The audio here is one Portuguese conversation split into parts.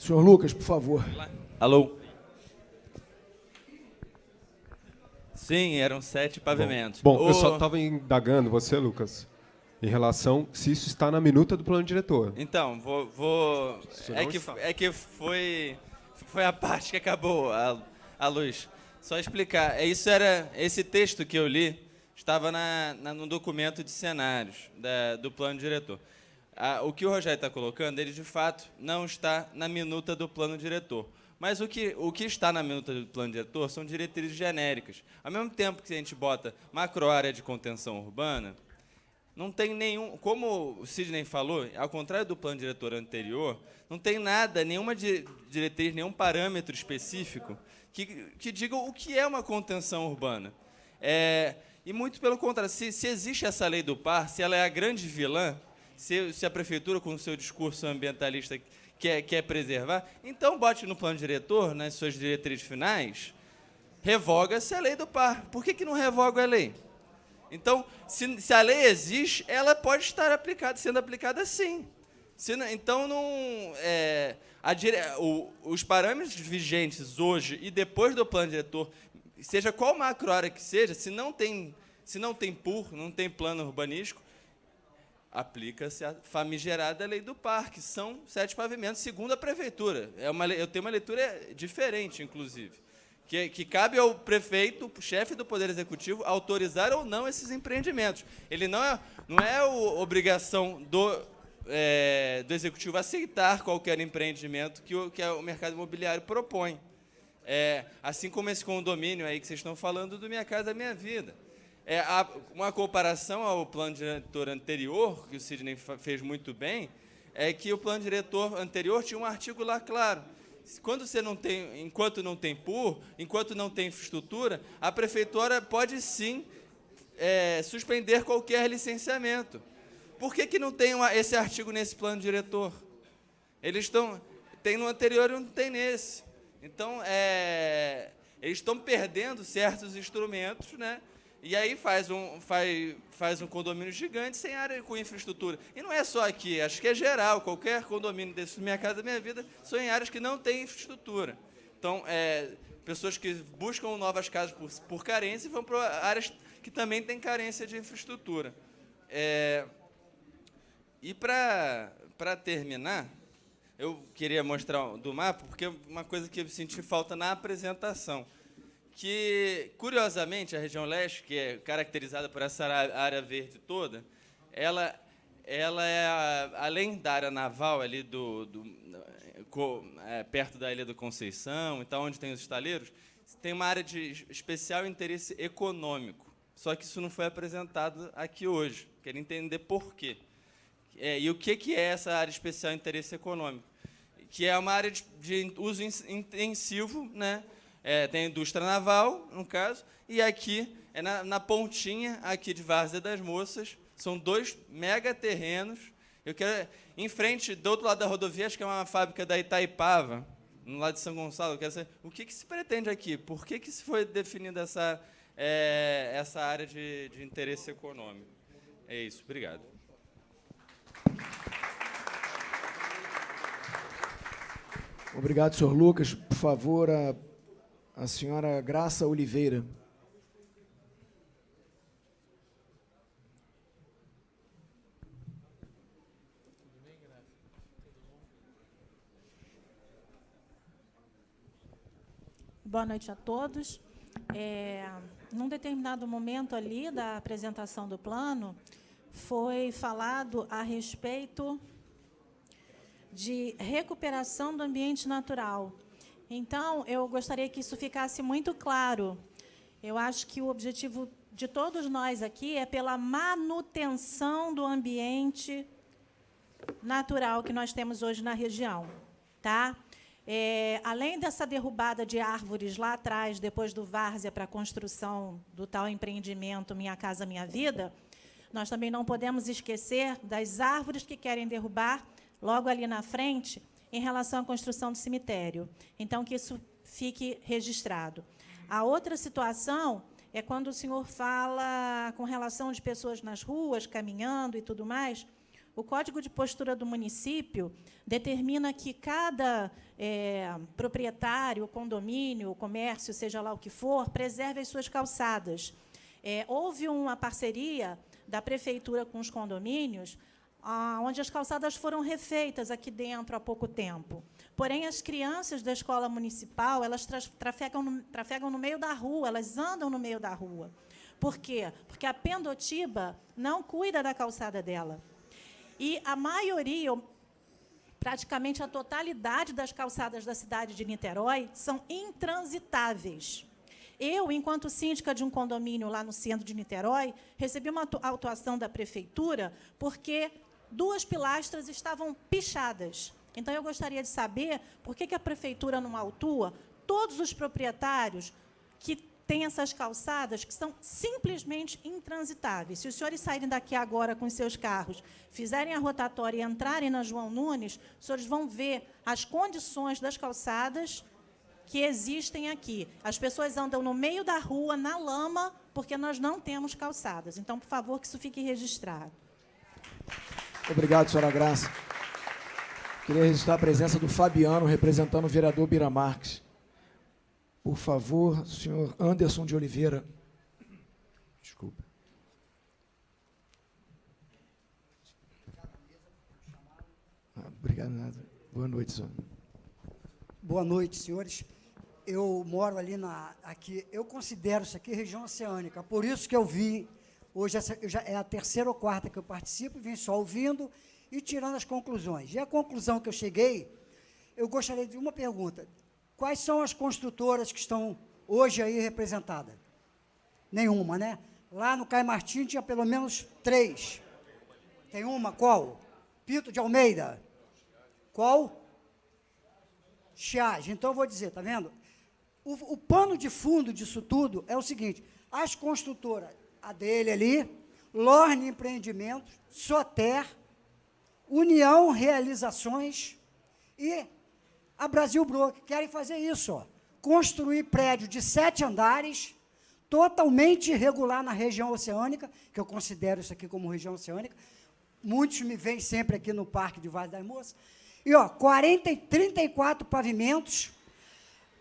Senhor Lucas, por favor. Alô? Sim, eram 7 pavimentos. Bom, eu só estava indagando você, Lucas, em relação se isso está na minuta do plano diretor. Então, é que foi a parte que acabou a luz. Só explicar. Esse texto que eu li estava no documento de cenários do plano diretor. O que o Rogério está colocando, ele de fato não está na minuta do plano diretor. Mas o que está na minuta do plano diretor são diretrizes genéricas. Ao mesmo tempo que a gente bota macroárea de contenção urbana, não tem nenhum... Como o Sidney falou, ao contrário do plano diretor anterior, não tem nada, nenhuma diretriz, nenhum parâmetro específico que diga o que é uma contenção urbana. E muito pelo contrário, se existe essa lei do par, se ela é a grande vilã, se a prefeitura, com o seu discurso ambientalista, quer preservar, então bote no plano diretor, nas suas diretrizes finais, revoga-se a lei do par. Por que não revoga a lei? Então, se a lei existe, ela pode estar sendo aplicada sim. Então, os parâmetros vigentes hoje e depois do plano diretor, seja qual macroárea que seja, se não tem PUR, não tem plano urbanístico, aplica-se a famigerada lei do parque, são 7 pavimentos, segundo a prefeitura. Eu tenho uma leitura diferente, inclusive, que cabe ao prefeito, chefe do Poder Executivo, autorizar ou não esses empreendimentos. Ele não é obrigação do Executivo aceitar qualquer empreendimento que o mercado imobiliário propõe. Assim como esse condomínio aí que vocês estão falando do Minha Casa Minha Vida. Uma comparação ao plano diretor anterior, que o Sidney fez muito bem, é que o plano diretor anterior tinha um artigo lá claro. Enquanto não tem PUR, enquanto não tem infraestrutura, a prefeitura pode sim suspender qualquer licenciamento. Por que não tem esse artigo nesse plano diretor? Tem no anterior e não tem nesse. Então, eles estão perdendo certos instrumentos, né? E aí faz um condomínio gigante sem área com infraestrutura. E não é só aqui, acho que é geral, qualquer condomínio desse Minha Casa Minha Vida são em áreas que não têm infraestrutura. Então, pessoas que buscam novas casas por carência vão para áreas que também têm carência de infraestrutura. E para terminar, eu queria mostrar do mapa, porque uma coisa que eu senti falta na apresentação, que, curiosamente, a região leste, que é caracterizada por essa área verde toda, ela é, além da área naval, ali perto da Ilha do Conceição, então, onde tem os estaleiros, tem uma área de especial interesse econômico. Só que isso não foi apresentado aqui hoje. Quero entender por quê. E o que é essa área de especial interesse econômico? Que é uma área de uso intensivo, né? Tem a indústria naval, no caso, e aqui, na pontinha aqui de Várzea das Moças, são 2 megaterrenos. Eu quero, em frente, do outro lado da rodovia, acho que é uma fábrica da Itaipava, no lado de São Gonçalo. Eu quero saber o que se pretende aqui, por que se foi definida essa área de interesse econômico. É isso, obrigado. Obrigado, senhor Lucas. Por favor, a senhora Graça Oliveira. Boa noite a todos. Num determinado momento ali da apresentação do plano, foi falado a respeito de recuperação do ambiente natural. Então, eu gostaria que isso ficasse muito claro. Eu acho que o objetivo de todos nós aqui é pela manutenção do ambiente natural que nós temos hoje na região, tá? Além dessa derrubada de árvores lá atrás, depois do Várzea, para a construção do tal empreendimento Minha Casa Minha Vida, nós também não podemos esquecer das árvores que querem derrubar logo ali na frente, em relação à construção do cemitério. Então, que isso fique registrado. A outra situação é quando o senhor fala com relação de pessoas nas ruas, caminhando e tudo mais, o Código de Postura do município determina que cada proprietário, condomínio, comércio, seja lá o que for, preserve as suas calçadas. Houve uma parceria da prefeitura com os condomínios, onde as calçadas foram refeitas aqui dentro há pouco tempo. Porém, as crianças da escola municipal, elas trafegam no meio da rua, elas andam no meio da rua. Por quê? Porque a Pendotiba não cuida da calçada dela. E a maioria, praticamente a totalidade das calçadas da cidade de Niterói são intransitáveis. Eu, enquanto síndica de um condomínio lá no centro de Niterói, recebi uma autuação da prefeitura porque 2 pilastras estavam pichadas. Então, eu gostaria de saber por que a prefeitura não autua todos os proprietários que têm essas calçadas que são simplesmente intransitáveis. Se os senhores saírem daqui agora com os seus carros, fizerem a rotatória e entrarem na João Nunes, os senhores vão ver as condições das calçadas que existem aqui. As pessoas andam no meio da rua, na lama, porque nós não temos calçadas. Então, por favor, que isso fique registrado. Obrigado, senhora Graça. Queria registrar a presença do Fabiano, representando o vereador Bira Marques. Por favor, senhor Anderson de Oliveira. Desculpa. Obrigado, nada. Boa noite, senhor. Boa noite, senhores. Eu moro ali aqui, eu considero isso aqui região oceânica, por isso que eu vi, hoje é a 3ª ou 4ª que eu participo, vim só ouvindo e tirando as conclusões. E a conclusão que eu cheguei, eu gostaria de uma pergunta. Quais são as construtoras que estão hoje aí representadas? Nenhuma, né? Lá no Caio Martins tinha pelo menos 3. Tem uma, qual? Pinto de Almeida. Qual? Chiage. Então, eu vou dizer, tá vendo? O pano de fundo disso tudo é o seguinte, as construtoras, a dele ali, Lorne Empreendimentos, Soter, União Realizações e a Brasil Brook, querem fazer isso, ó, construir prédio de 7 andares, totalmente irregular na região oceânica, que eu considero isso aqui como região oceânica, muitos me veem sempre aqui no Parque de Vaz das Moças, e, ó, 34 pavimentos.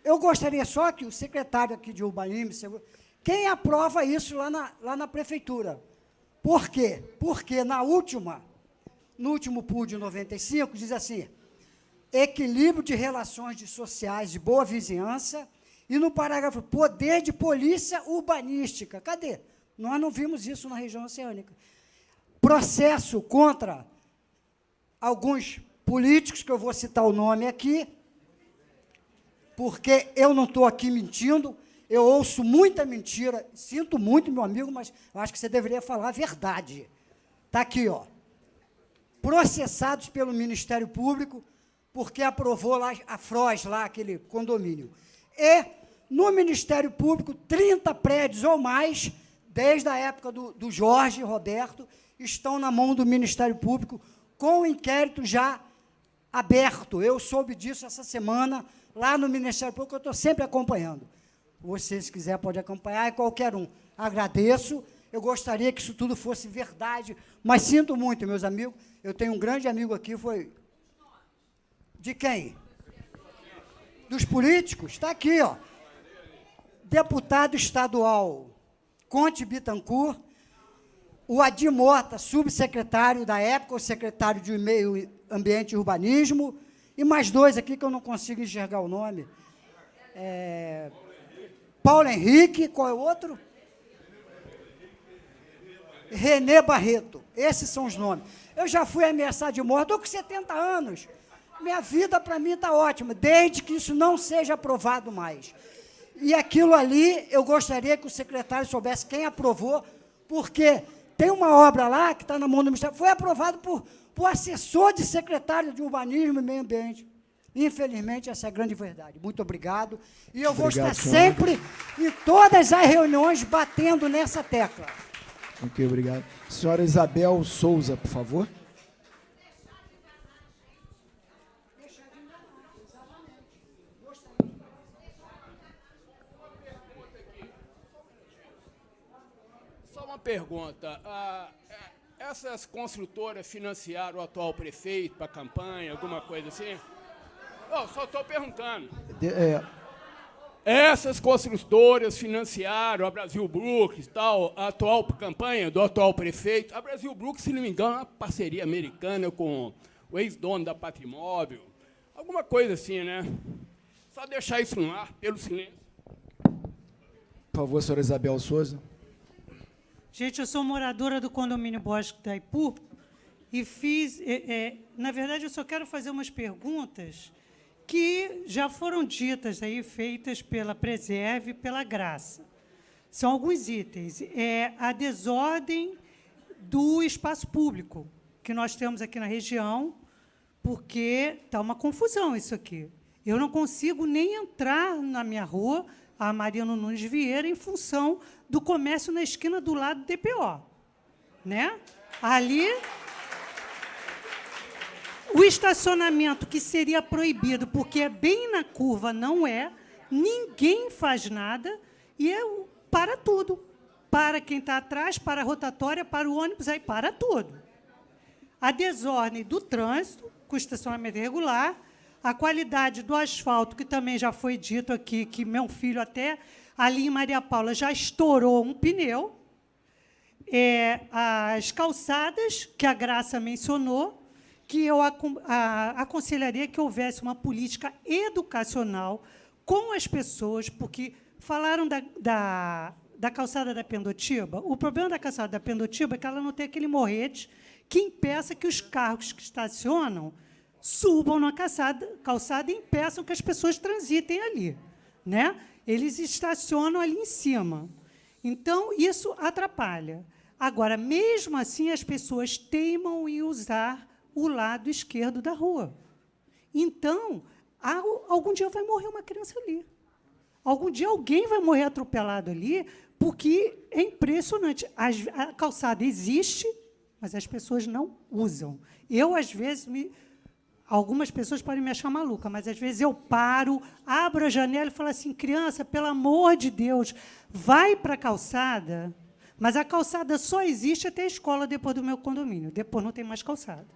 Eu gostaria só que o secretário aqui de urbanismo, quem aprova isso lá na prefeitura? Por quê? Porque no último PUD de 95, diz assim, equilíbrio de relações sociais de boa vizinhança, e no parágrafo, poder de polícia urbanística. Cadê? Nós não vimos isso na região oceânica. Processo contra alguns políticos, que eu vou citar o nome aqui, porque eu não estou aqui mentindo, eu ouço muita mentira, sinto muito, meu amigo, mas eu acho que você deveria falar a verdade. Está aqui, ó. Processados pelo Ministério Público, porque aprovou lá a FROS, lá, aquele condomínio. E, no Ministério Público, 30 prédios ou mais, desde a época do Jorge Roberto, estão na mão do Ministério Público, com o inquérito já aberto. Eu soube disso essa semana, lá no Ministério Público, eu estou sempre acompanhando. Você, se quiser, pode acompanhar, é qualquer um. Agradeço, eu gostaria que isso tudo fosse verdade, mas sinto muito, meus amigos, eu tenho um grande amigo aqui, foi... De quem? Dos políticos? Está aqui, ó. Deputado estadual Conte Bittencourt, o Adir Mota, subsecretário da época, o secretário de Meio Ambiente e Urbanismo, e mais 2 aqui que eu não consigo enxergar o nome. Paulo Henrique, qual é o outro? Renê Barreto. Esses são os nomes. Eu já fui ameaçado de morte, estou com 70 anos. Minha vida, para mim, está ótima, desde que isso não seja aprovado mais. E aquilo ali, eu gostaria que o secretário soubesse quem aprovou, porque tem uma obra lá que está na mão do Ministério, foi aprovado por assessor de secretário de Urbanismo e Meio Ambiente. Infelizmente, essa é a grande verdade. Muito obrigado. E eu vou estar sempre em todas as reuniões batendo nessa tecla. Ok, obrigado. Senhora Isabel Souza, por favor. Só uma pergunta. essas construtoras financiaram o atual prefeito para a campanha, alguma coisa assim? Eu só estou perguntando. Essas construtoras financiaram a Brasil Brooks, tal, a atual campanha do atual prefeito. A Brasil Brooks, se não me engano, é uma parceria americana com o ex-dono da Patrimóvel. Alguma coisa assim, né? Só deixar isso no ar, pelo silêncio. Por favor, senhora Isabel Souza. Gente, eu sou moradora do condomínio Bosque da Ipu e fiz... na verdade, eu só quero fazer umas perguntas que já foram ditas aí, feitas pela Preserve e pela Graça. São alguns itens. A desordem do espaço público que nós temos aqui na região, porque está uma confusão isso aqui. Eu não consigo nem entrar na minha rua, a Mariano Nunes Vieira, em função do comércio na esquina do lado do DPO. Né? Ali, o estacionamento que seria proibido, porque é bem na curva, não é, ninguém faz nada, e para tudo. Para quem está atrás, para a rotatória, para o ônibus, aí para tudo. A desordem do trânsito, com o estacionamento irregular, a qualidade do asfalto, que também já foi dito aqui, que meu filho até ali em Maria Paula já estourou um pneu, as calçadas, que a Graça mencionou, que eu aconselharia que houvesse uma política educacional com as pessoas, porque falaram da calçada da Pendotiba. O problema da calçada da Pendotiba é que ela não tem aquele morrete que impeça que os carros que estacionam subam na calçada e impeçam que as pessoas transitem ali. Né? Eles estacionam ali em cima. Então, isso atrapalha. Agora, mesmo assim, as pessoas teimam em usar o lado esquerdo da rua. Então, algum dia vai morrer uma criança ali. Algum dia alguém vai morrer atropelado ali, porque é impressionante. A calçada existe, mas as pessoas não usam. Eu, às vezes, algumas pessoas podem me achar maluca, mas, às vezes, eu paro, abro a janela e falo assim, criança, pelo amor de Deus, vai para a calçada, mas a calçada só existe até a escola depois do meu condomínio. Depois não tem mais calçada.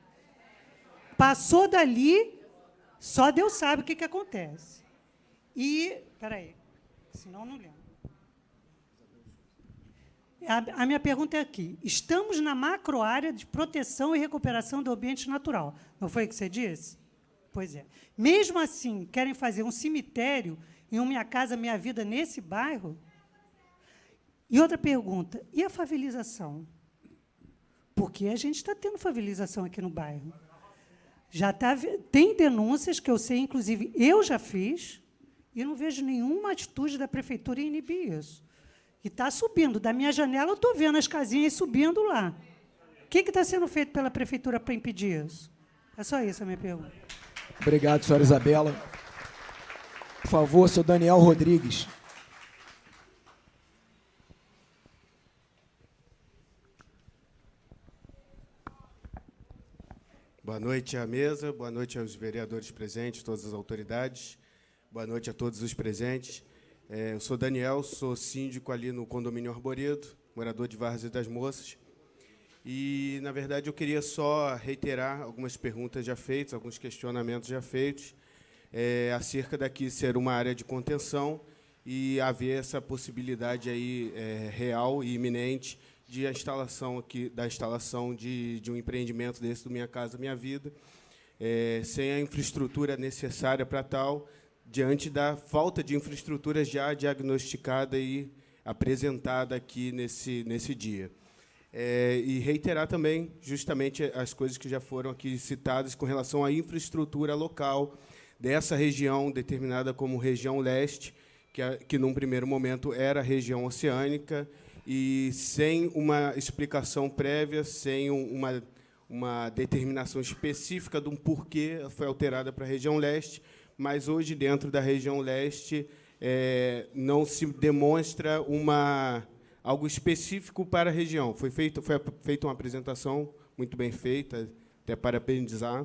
Passou dali, só Deus sabe o que acontece. Espera aí, senão eu não lembro. A minha pergunta é aqui. Estamos na macroárea de proteção e recuperação do ambiente natural. Não foi o que você disse? Pois é. Mesmo assim, querem fazer um cemitério em um Minha Casa Minha Vida nesse bairro? E outra pergunta, e a favelização? Porque a gente está tendo favelização aqui no bairro. Tem denúncias que eu sei, inclusive, eu já fiz, e não vejo nenhuma atitude da prefeitura em inibir isso. E está subindo. Da minha janela, eu estou vendo as casinhas subindo lá. O que está sendo feito pela prefeitura para impedir isso? É só isso a minha pergunta. Obrigado, senhora Isabela. Por favor, senhor Daniel Rodrigues. Boa noite à mesa, boa noite aos vereadores presentes, todas as autoridades, boa noite a todos os presentes. Eu sou Daniel, sou síndico ali no condomínio Arboredo, morador de Várzea das Moças. E, na verdade, eu queria só reiterar algumas perguntas já feitas, alguns questionamentos já feitos, acerca daqui ser uma área de contenção e haver essa possibilidade aí, real e iminente de da instalação de um empreendimento desse do Minha Casa Minha Vida, sem a infraestrutura necessária para tal, diante da falta de infraestrutura já diagnosticada e apresentada aqui nesse dia. E reiterar também, justamente, as coisas que já foram aqui citadas com relação à infraestrutura local dessa região, determinada como região leste, que num primeiro momento era a região oceânica, e sem uma explicação prévia, sem uma determinação específica de um porquê foi alterada para a região leste, mas hoje, dentro da região leste, não se demonstra algo específico para a região. Foi feita uma apresentação muito bem feita, até parabenizar,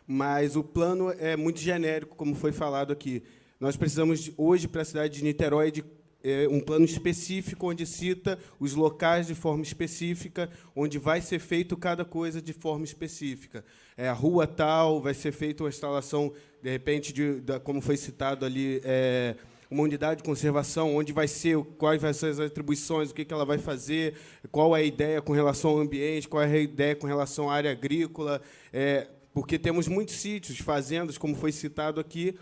mas o plano é muito genérico, como foi falado aqui. Nós precisamos, hoje, para a cidade de Niterói, de um plano específico, onde cita os locais de forma específica, onde vai ser feito cada coisa de forma específica. A rua tal, vai ser feita uma instalação, de repente, como foi citado ali, uma unidade de conservação, onde vai ser, quais vão ser as atribuições, o que ela vai fazer, qual é a ideia com relação ao ambiente, qual é a ideia com relação à área agrícola, porque temos muitos sítios, fazendas, como foi citado aqui,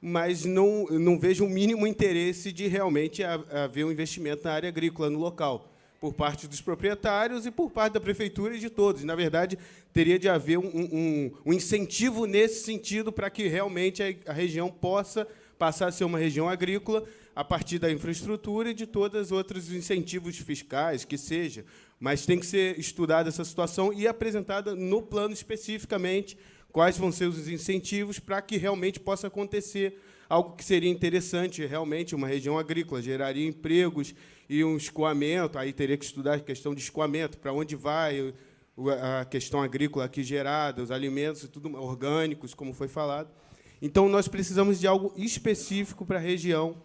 mas não vejo o mínimo interesse de realmente haver um investimento na área agrícola no local, por parte dos proprietários e por parte da prefeitura e de todos. Na verdade, teria de haver um incentivo nesse sentido para que realmente a região possa passar a ser uma região agrícola a partir da infraestrutura e de todos os outros incentivos fiscais, que seja. Mas tem que ser estudada essa situação e apresentada no plano especificamente quais vão ser os incentivos para que realmente possa acontecer algo que seria interessante, realmente, uma região agrícola, geraria empregos e um escoamento, aí teria que estudar a questão de escoamento, para onde vai a questão agrícola aqui gerada, os alimentos, tudo orgânicos, como foi falado. Então, nós precisamos de algo específico para a região,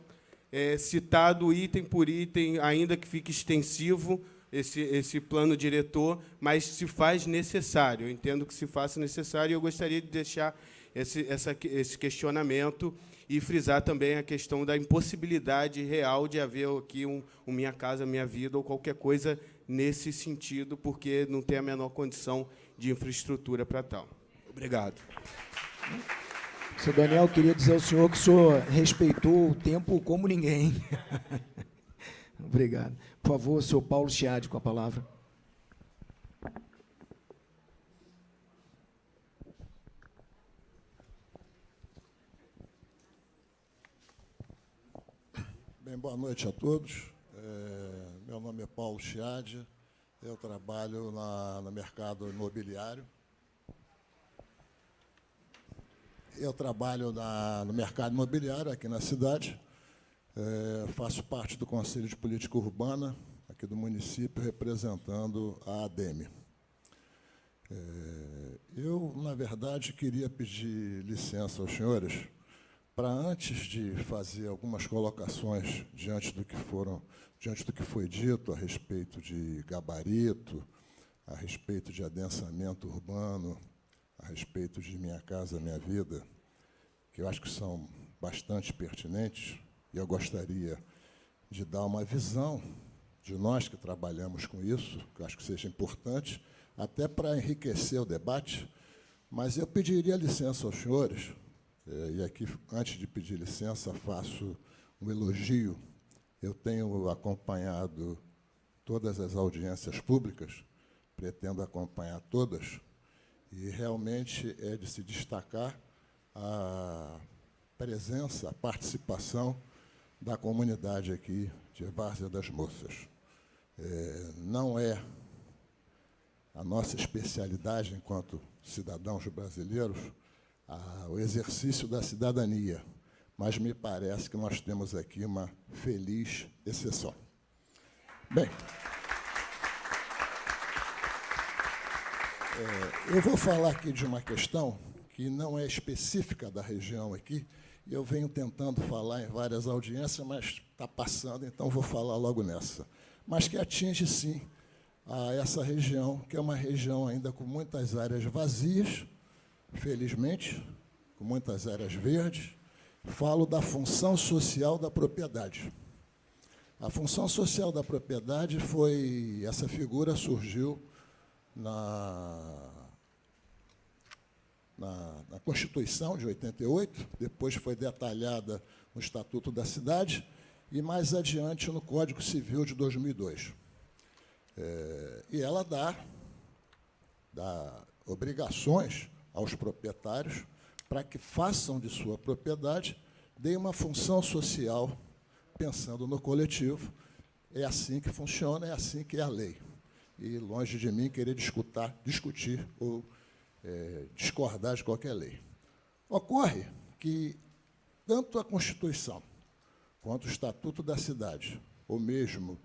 citado item por item, ainda que fique extensivo, esse plano diretor, mas se faz necessário. Eu entendo que se faça necessário, e eu gostaria de deixar esse questionamento e frisar também a questão da impossibilidade real de haver aqui um Minha Casa Minha Vida ou qualquer coisa nesse sentido, porque não tem a menor condição de infraestrutura para tal. Obrigado. Seu Daniel, queria dizer ao senhor que o senhor respeitou o tempo como ninguém. Obrigado. Por favor, senhor Paulo Chiadi, com a palavra. Bem, boa noite a todos. Meu nome é Paulo Chiadi, eu trabalho no mercado imobiliário. Eu trabalho no mercado imobiliário aqui na cidade. Faço parte do Conselho de Política Urbana, aqui do município, representando a ADEME. Eu, na verdade, queria pedir licença aos senhores para, antes de fazer algumas colocações diante do que foi dito a respeito de gabarito, a respeito de adensamento urbano, a respeito de Minha Casa Minha Vida, que eu acho que são bastante pertinentes, e eu gostaria de dar uma visão de nós que trabalhamos com isso, que eu acho que seja importante, até para enriquecer o debate, mas eu pediria licença aos senhores, e aqui, antes de pedir licença, faço um elogio. Eu tenho acompanhado todas as audiências públicas, pretendo acompanhar todas, e realmente é de se destacar a presença, a participação da comunidade aqui de Várzea das Moças. Não é a nossa especialidade enquanto cidadãos brasileiros o exercício da cidadania, mas me parece que nós temos aqui uma feliz exceção. Bem, eu vou falar aqui de uma questão que não é específica da região aqui, e eu venho tentando falar em várias audiências, mas está passando, então vou falar logo nessa. Mas que atinge, sim, a essa região, que é uma região ainda com muitas áreas vazias, felizmente, com muitas áreas verdes. Falo da função social da propriedade. A função social da propriedade essa figura surgiu na Constituição de 88, depois foi detalhada no Estatuto da Cidade e, mais adiante, no Código Civil de 2002. E ela dá obrigações aos proprietários para que façam de sua propriedade, deem uma função social, pensando no coletivo. É assim que funciona, é assim que é a lei. E, longe de mim, querer discutir ou discordar de qualquer lei. Ocorre que tanto a Constituição quanto o Estatuto da Cidade, ou mesmo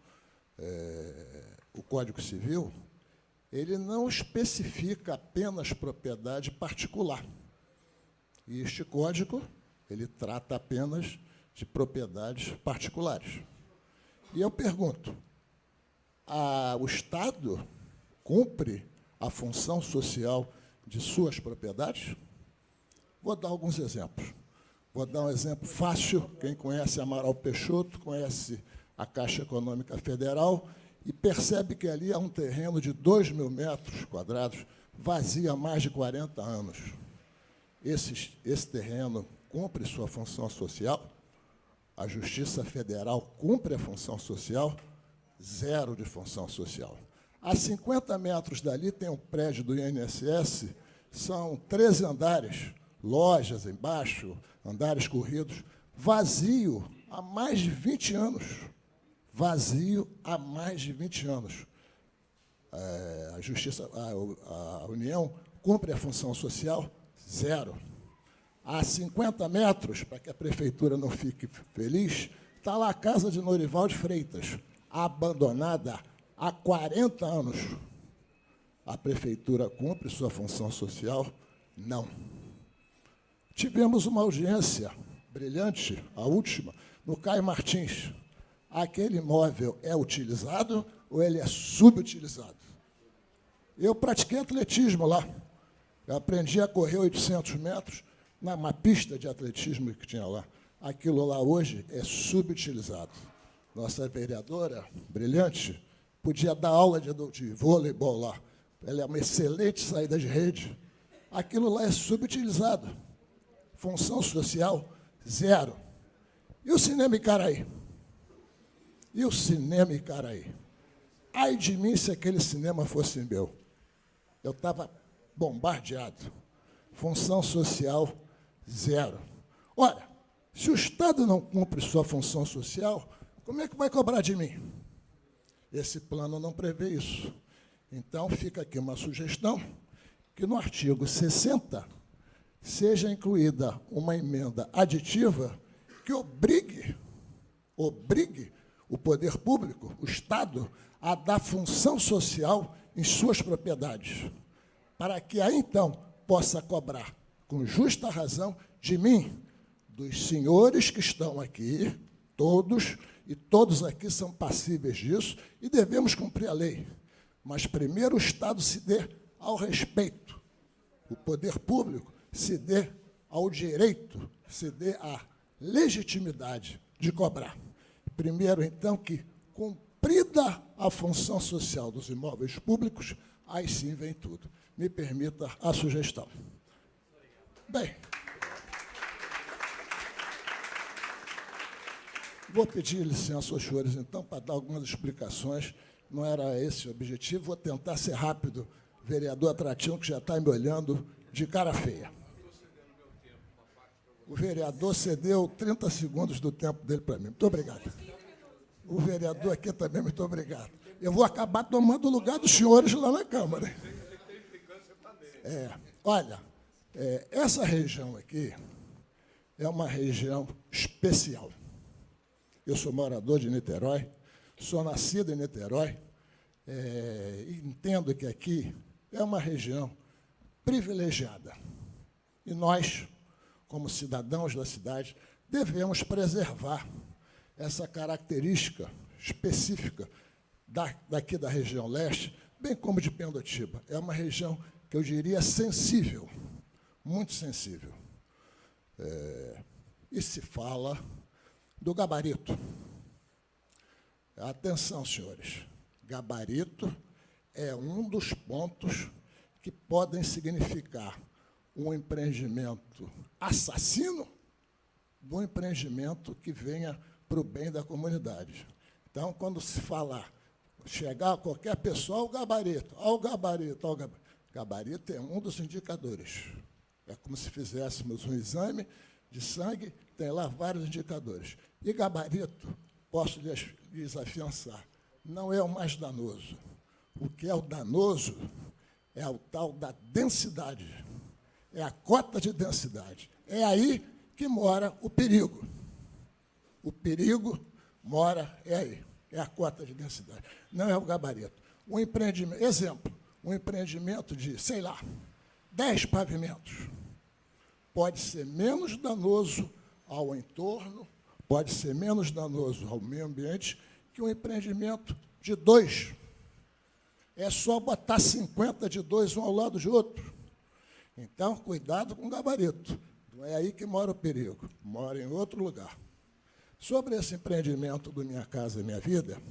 o Código Civil, ele não especifica apenas propriedade particular. E este código, ele trata apenas de propriedades particulares. E eu pergunto, o Estado cumpre a função social de suas propriedades? Vou dar alguns exemplos. Vou dar um exemplo fácil. Quem conhece Amaral Peixoto, conhece a Caixa Econômica Federal e percebe que ali há um terreno de 2.000 metros quadrados, vazio há mais de 40 anos. Esse terreno cumpre sua função social? A Justiça Federal cumpre a função social? Zero de função social. A 50 metros dali tem um prédio do INSS, são 13 andares, lojas embaixo, andares corridos, vazio há mais de 20 anos. Vazio há mais de 20 anos. A Justiça, a União cumpre a função social? Zero. A 50 metros, para que a prefeitura não fique feliz, está lá a casa de Norival de Freitas, abandonada há 40 anos. A prefeitura cumpre sua função social? Não. Tivemos uma audiência brilhante, a última, no Caio Martins. Aquele imóvel é utilizado ou ele é subutilizado? Eu pratiquei atletismo lá. Eu aprendi a correr 800 metros numa pista de atletismo que tinha lá. Aquilo lá hoje é subutilizado. Nossa vereadora, brilhante, podia dar aula de vôleibol lá. Ela é uma excelente saída de rede. Aquilo lá é subutilizado. Função social, zero. E o Cinema Icaraí? E o Cinema Icaraí? Ai de mim se aquele cinema fosse meu. Eu estava bombardeado. Função social, zero. Ora, se o Estado não cumpre sua função social, como é que vai cobrar de mim? Esse plano não prevê isso. Então, fica aqui uma sugestão, que no artigo 60 seja incluída uma emenda aditiva que obrigue o poder público, o Estado, a dar função social em suas propriedades, para que aí, então, possa cobrar, com justa razão, de mim, dos senhores que estão aqui, todos, e todos aqui são passíveis disso, e devemos cumprir a lei. Mas primeiro o Estado se dê ao respeito, o poder público se dê ao direito, se dê à legitimidade de cobrar. Primeiro, então, que, cumprida a função social dos imóveis públicos, aí sim vem tudo. Me permita a sugestão. Bem, vou pedir licença aos senhores, então, para dar algumas explicações. Não era esse o objetivo. Vou tentar ser rápido, vereador Atratinho, que já está me olhando de cara feia. O vereador cedeu 30 segundos do tempo dele para mim. Muito obrigado. O vereador aqui também, muito obrigado. Eu vou acabar tomando o lugar dos senhores lá na Câmara. Olha, essa região aqui é uma região especial. Eu sou morador de Niterói, sou nascido em Niterói, entendo que aqui é uma região privilegiada. E nós, como cidadãos da cidade, devemos preservar essa característica específica daqui da região leste, bem como de Pendotiba. É uma região que eu diria sensível, muito sensível. E se fala do gabarito. Atenção, senhores. Gabarito é um dos pontos que podem significar um empreendimento assassino do empreendimento que venha para o bem da comunidade. Então, quando se falar, chegar a qualquer pessoa, ao gabarito, ao gabarito, ao gabarito. Gabarito é um dos indicadores. É como se fizéssemos um exame de sangue, tem lá vários indicadores. E gabarito, posso lhes afiançar, não é o mais danoso. O que é o danoso é o tal da densidade. É a cota de densidade. É aí que mora o perigo. O perigo mora, aí, é a cota de densidade. Não é o gabarito. Um empreendimento, exemplo, um empreendimento de, sei lá, 10 pavimentos pode ser menos danoso ao entorno, pode ser menos danoso ao meio ambiente que um empreendimento de 2. É só botar 50 de 2 um ao lado de outro. Então, cuidado com o gabarito. Não é aí que mora o perigo. Mora em outro lugar. Sobre esse empreendimento do Minha Casa Minha Vida,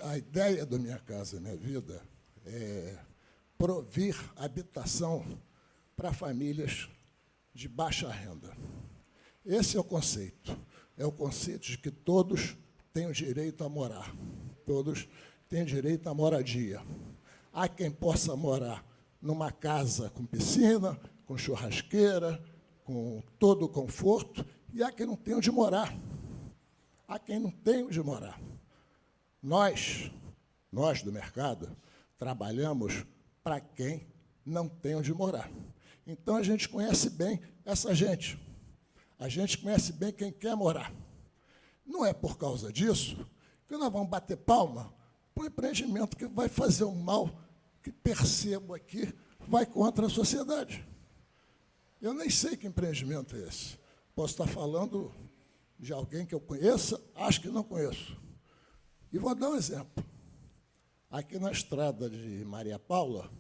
a ideia do Minha Casa Minha Vida é provir habitação para famílias de baixa renda. Esse é o conceito. É o conceito de que todos têm o direito a morar. Todos têm direito à moradia. Há quem possa morar numa casa com piscina, com churrasqueira, com todo o conforto, e há quem não tem onde morar. Há quem não tem onde morar. Nós do mercado, trabalhamos para quem não tem onde morar. Então, a gente conhece bem essa gente. A gente conhece bem quem quer morar. Não é por causa disso que nós vamos bater palma para um empreendimento que vai fazer um mal, que percebo aqui, vai contra a sociedade. Eu nem sei que empreendimento é esse. Posso estar falando de alguém que eu conheça, acho que não conheço. E vou dar um exemplo. Aqui na estrada de Maria Paula,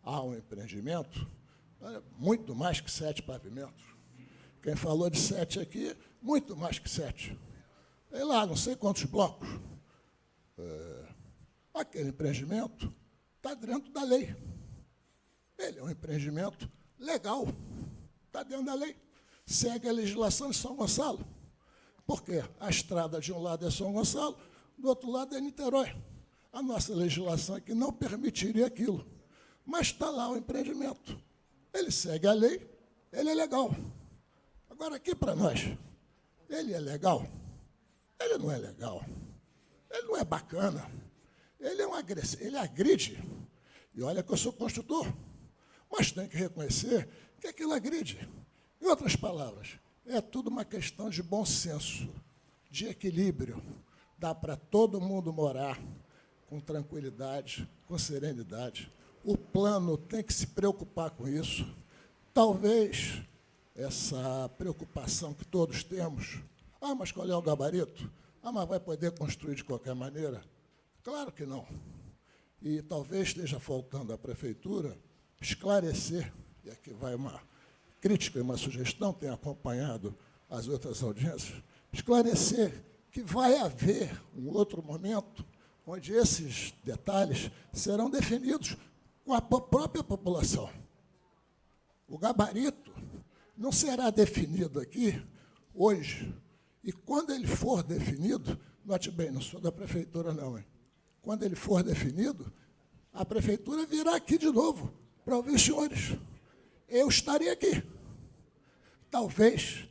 há um empreendimento, muito mais que 7 pavimentos. Quem falou de 7 aqui, muito mais que 7. Sei lá, não sei quantos blocos. Aquele empreendimento está dentro da lei. Ele é um empreendimento legal, está dentro da lei. Segue a legislação de São Gonçalo. Porque a estrada de um lado é São Gonçalo, do outro lado é Niterói. A nossa legislação aqui não permitiria aquilo. Mas está lá o empreendimento. Ele segue a lei, ele é legal. Agora, aqui para nós, ele é legal? Ele não é legal. Ele não é bacana. Ele é um agressivo, ele agride. E olha que eu sou construtor. Mas tem que reconhecer que aquilo agride. Em outras palavras, é tudo uma questão de bom senso, de equilíbrio. Dá para todo mundo morar com tranquilidade, com serenidade. O plano tem que se preocupar com isso. Talvez essa preocupação que todos temos, mas qual é o gabarito? Mas vai poder construir de qualquer maneira? Claro que não. E talvez esteja faltando à prefeitura esclarecer, e aqui vai uma crítica e uma sugestão, tenho acompanhado as outras audiências, esclarecer que vai haver um outro momento onde esses detalhes serão definidos com a própria população. O gabarito não será definido aqui hoje, e quando ele for definido, note bem, não sou da prefeitura não, hein? Quando ele for definido, a prefeitura virá aqui de novo para ouvir os senhores. Eu estarei aqui. Talvez,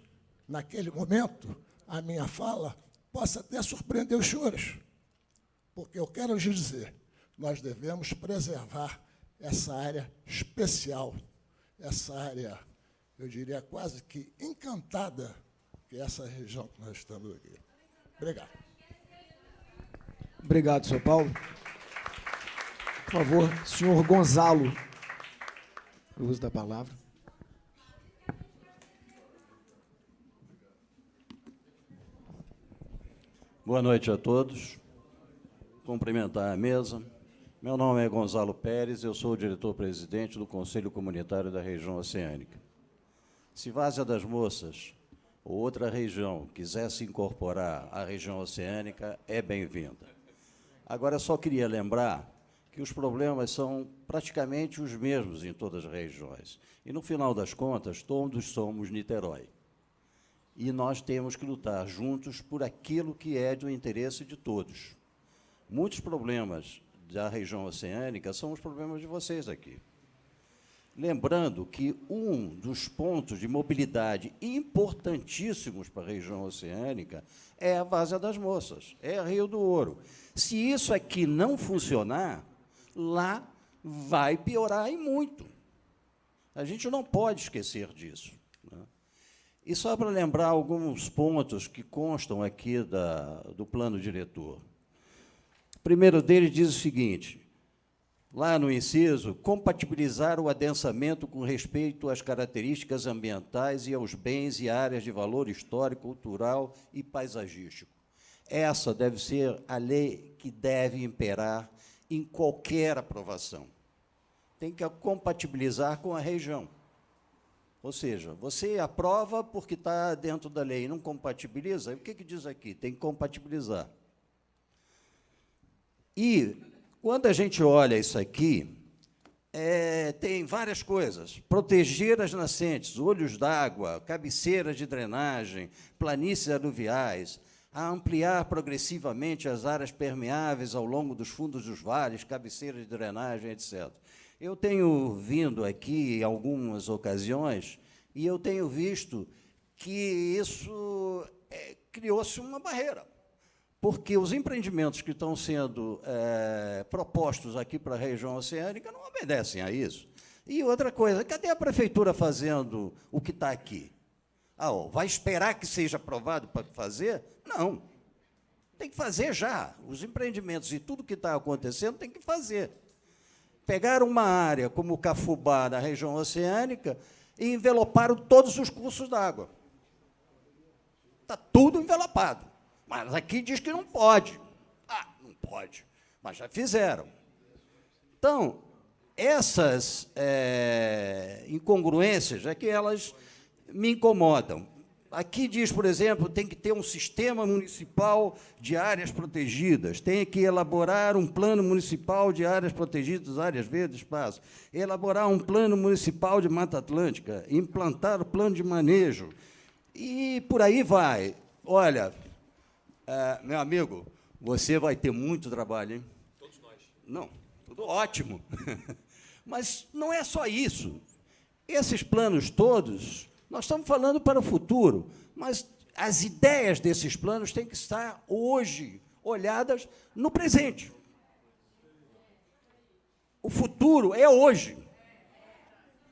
naquele momento, a minha fala possa até surpreender os senhores, porque eu quero lhes dizer, nós devemos preservar essa área especial, essa área, eu diria, quase que encantada, que é essa região que nós estamos aqui. Obrigado. Obrigado, senhor Paulo. Por favor, senhor Gonzalo, o uso da palavra. Boa noite a todos. Cumprimentar a mesa. Meu nome é Gonzalo Pérez, eu sou o diretor-presidente do Conselho Comunitário da Região Oceânica. Se Várzea das Moças ou outra região quiser se incorporar à região oceânica, é bem-vinda. Agora, só queria lembrar que os problemas são praticamente os mesmos em todas as regiões. E, no final das contas, todos somos Niterói. E nós temos que lutar juntos por aquilo que é do interesse de todos. Muitos problemas da região oceânica são os problemas de vocês aqui. Lembrando que um dos pontos de mobilidade importantíssimos para a região oceânica é a Várzea das Moças, é a Rio do Ouro. Se isso aqui não funcionar, lá vai piorar e muito. A gente não pode esquecer disso, né? E só para lembrar alguns pontos que constam aqui do plano diretor. O primeiro deles diz o seguinte: lá no inciso, compatibilizar o adensamento com respeito às características ambientais e aos bens e áreas de valor histórico, cultural e paisagístico. Essa deve ser a lei que deve imperar em qualquer aprovação. Tem que compatibilizar com a região. Ou seja, você aprova porque está dentro da lei e não compatibiliza, o que diz aqui? Tem que compatibilizar. E, quando a gente olha isso aqui, tem várias coisas. Proteger as nascentes, olhos d'água, cabeceiras de drenagem, planícies aluviais, a ampliar progressivamente as áreas permeáveis ao longo dos fundos dos vales, cabeceiras de drenagem, etc. Eu tenho vindo aqui em algumas ocasiões e eu tenho visto que isso criou-se uma barreira, porque os empreendimentos que estão sendo propostos aqui para a região oceânica não obedecem a isso. E outra coisa, cadê a prefeitura fazendo o que está aqui? Vai esperar que seja aprovado para fazer? Não. Tem que fazer já. Os empreendimentos e tudo que está acontecendo tem que fazer. Pegaram uma área como o Cafubá, na região oceânica, e enveloparam todos os cursos d'água. Está tudo envelopado. Mas aqui diz que não pode. Não pode. Mas já fizeram. Então, essas incongruências é que elas me incomodam. Aqui diz, por exemplo, tem que ter um sistema municipal de áreas protegidas, tem que elaborar um plano municipal de áreas protegidas, áreas verdes, espaço, elaborar um plano municipal de Mata Atlântica, implantar o plano de manejo, e por aí vai. Olha, meu amigo, você vai ter muito trabalho, hein? Todos nós. Não, tudo ótimo. Mas não é só isso. Esses planos todos, nós estamos falando para o futuro, mas as ideias desses planos têm que estar hoje olhadas no presente. O futuro é hoje,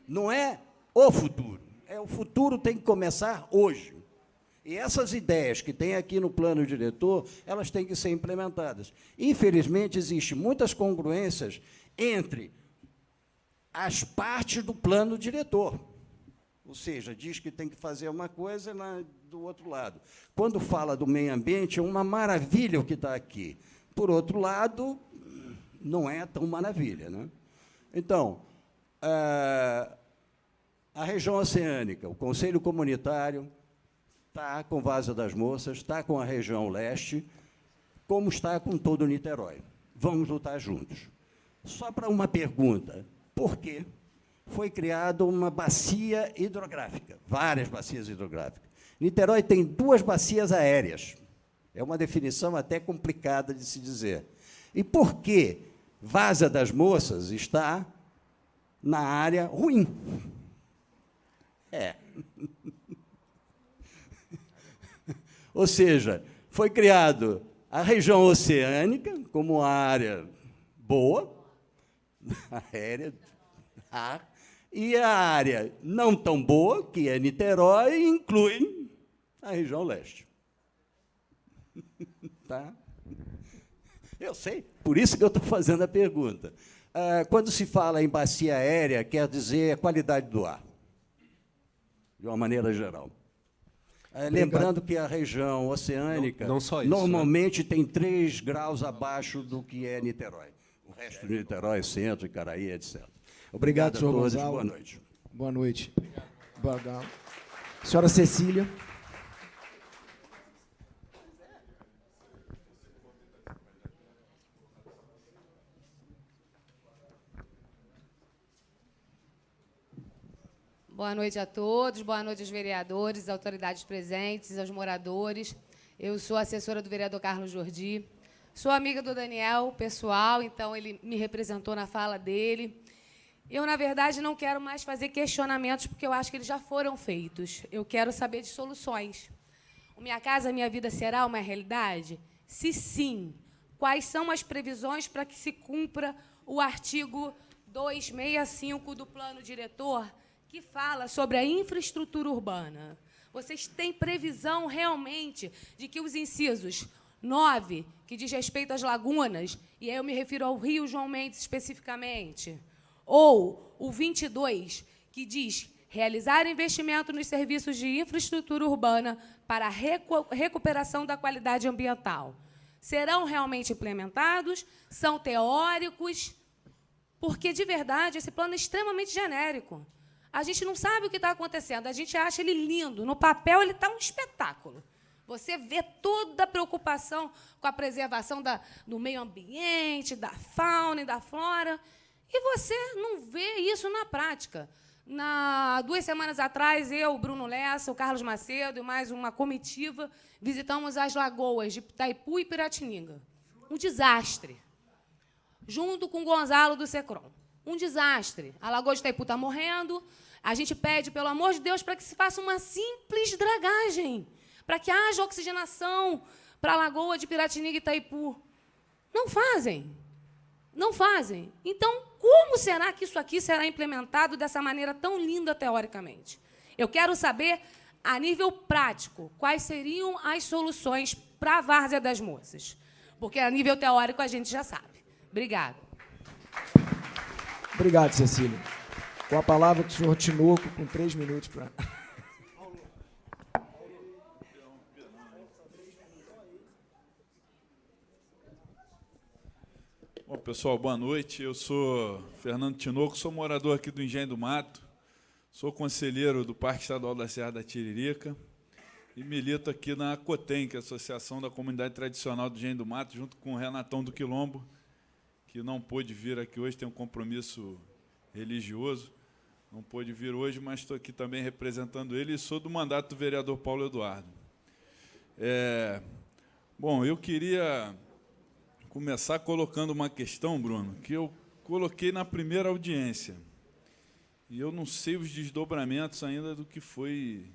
não é o futuro. O futuro tem que começar hoje. E essas ideias que tem aqui no plano diretor, elas têm que ser implementadas. Infelizmente, existem muitas congruências entre as partes do plano diretor. Ou seja, diz que tem que fazer uma coisa do outro lado. Quando fala do meio ambiente, é uma maravilha o que está aqui. Por outro lado, não é tão maravilha, né? Então, a região oceânica, o Conselho Comunitário está com Várzea das Moças, está com a região leste, como está com todo o Niterói. Vamos lutar juntos. Só para uma pergunta, por quê? Foi criada uma bacia hidrográfica, várias bacias hidrográficas. Niterói tem 2 bacias aéreas. É uma definição até complicada de se dizer. E por que Várzea das Moças está na área ruim? Ou seja, foi criado a região oceânica como uma área boa, aérea, ar, e a área não tão boa, que é Niterói, inclui a região leste. Tá? Eu sei, por isso que eu estou fazendo a pergunta. Quando se fala em bacia aérea, quer dizer a qualidade do ar, de uma maneira geral. Lembrando que a região oceânica não só isso, normalmente tem 3 graus abaixo do que é Niterói. O resto de Niterói, Centro, Icaraí, etc. Obrigado, senhor a todos. Gonzalo. Boa noite. Boa noite. Obrigado. Senhora Cecília. Boa noite a todos, boa noite aos vereadores, às autoridades presentes, aos moradores. Eu sou assessora do vereador Carlos Jordi, sou amiga do Daniel, pessoal, então ele me representou na fala dele. Eu, na verdade, não quero mais fazer questionamentos, porque eu acho que eles já foram feitos. Eu quero saber de soluções. O Minha Casa Minha Vida será uma realidade? Se sim, quais são as previsões para que se cumpra o artigo 265 do Plano Diretor, que fala sobre a infraestrutura urbana? Vocês têm previsão realmente de que os incisos 9, que diz respeito às lagunas, e aí eu me refiro ao Rio João Mendes especificamente. Ou o 22, que diz realizar investimento nos serviços de infraestrutura urbana para a recuperação da qualidade ambiental. Serão realmente implementados? São teóricos? Porque, de verdade, esse plano é extremamente genérico. A gente não sabe o que está acontecendo, a gente acha ele lindo. No papel, ele está um espetáculo. Você vê toda a preocupação com a preservação do meio ambiente, da fauna e da flora, e você não vê isso na prática. 2 semanas atrás, eu, Bruno Lessa, o Carlos Macedo e mais uma comitiva visitamos as lagoas de Itaipu e Piratininga. Um desastre. Junto com Gonzalo do Secron. Um desastre. A Lagoa de Itaipu está morrendo. A gente pede, pelo amor de Deus, para que se faça uma simples dragagem, para que haja oxigenação para a Lagoa de Piratininga e Itaipu. Não fazem. Não fazem. Então, como será que isso aqui será implementado dessa maneira tão linda teoricamente? Eu quero saber, a nível prático, quais seriam as soluções para a Várzea das Moças. Porque, a nível teórico, a gente já sabe. Obrigada. Obrigado, Cecília. Com a palavra, o senhor Tinoco, com 3 minutos para... Bom, pessoal, boa noite. Eu sou Fernando Tinoco, sou morador aqui do Engenho do Mato, sou conselheiro do Parque Estadual da Serra da Tiririca e milito aqui na ACOTEM, que é a Associação da Comunidade Tradicional do Engenho do Mato, junto com o Renatão do Quilombo, que não pôde vir aqui hoje, tem um compromisso religioso, não pôde vir hoje, mas estou aqui também representando ele e sou do mandato do vereador Paulo Eduardo. Bom, eu queria começar colocando uma questão, Bruno, que eu coloquei na primeira audiência, e eu não sei os desdobramentos ainda do que foi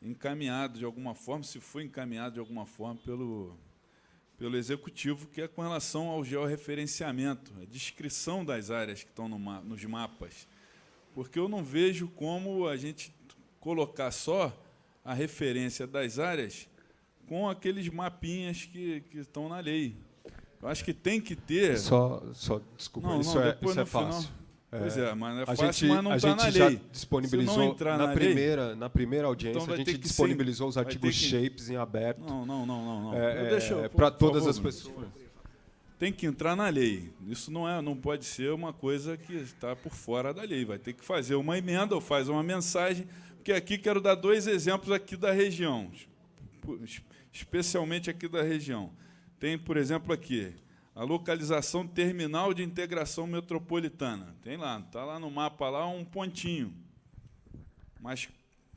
encaminhado de alguma forma, se foi encaminhado de alguma forma pelo Executivo, que é com relação ao georreferenciamento, a descrição das áreas que estão nos mapas. Porque eu não vejo como a gente colocar só a referência das áreas com aqueles mapinhas que estão na lei. Eu acho que tem que ter... Desculpa, não, isso é fácil. Pois é, mas é fácil, mas não está na lei. A gente já disponibilizou, na primeira audiência, então a gente disponibilizou os artigos shapes em aberto. Não. Para todas as pessoas. Tem que entrar na lei. Isso não pode ser uma coisa que está por fora da lei. Vai ter que fazer uma emenda ou faz uma mensagem, porque aqui quero dar 2 exemplos aqui da região, especialmente aqui da região. Tem, por exemplo, aqui, a localização terminal de integração metropolitana. Tem lá, está lá no mapa lá um pontinho. Mas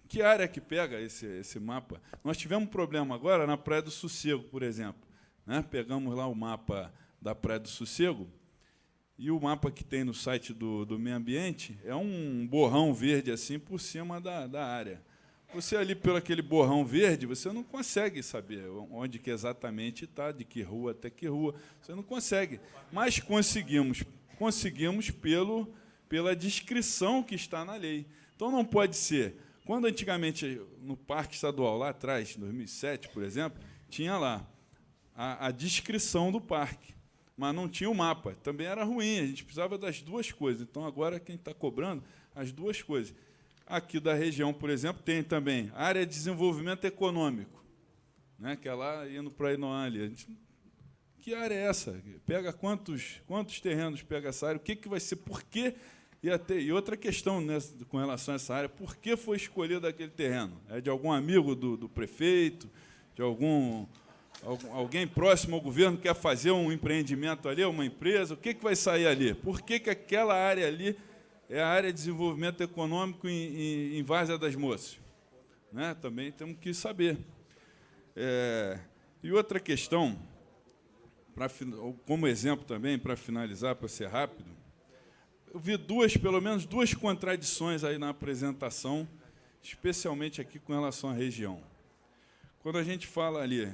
que área que pega esse mapa? Nós tivemos um problema agora na Praia do Sossego, por exemplo. Né? Pegamos lá o mapa da Praia do Sossego, e o mapa que tem no site do Meio Ambiente é um borrão verde assim por cima da área. Você ali, pelo aquele borrão verde, você não consegue saber onde que exatamente está, de que rua até que rua. Você não consegue. Mas conseguimos pela descrição que está na lei. Então, não pode ser. Quando antigamente, no Parque Estadual, lá atrás, em 2007, por exemplo, tinha lá a descrição do parque, mas não tinha o mapa. Também era ruim, a gente precisava das 2 coisas. Então, agora, quem está cobrando as 2 coisas. Aqui da região, por exemplo, tem também a área de desenvolvimento econômico, né, que é lá indo para Inoã ali. Que área é essa? Pega quantos terrenos pega essa área? O que vai ser? Por quê? E outra questão com relação a essa área, por que foi escolhido aquele terreno? É de algum amigo do prefeito, de alguém próximo ao governo que quer fazer um empreendimento ali, uma empresa? O que vai sair ali? Por que aquela área ali é a área de desenvolvimento econômico em Várzea das Moças? Né? Também temos que saber. E outra questão, como exemplo também, para finalizar, para ser rápido, eu vi pelo menos duas contradições aí na apresentação, especialmente aqui com relação à região. Quando a gente fala ali,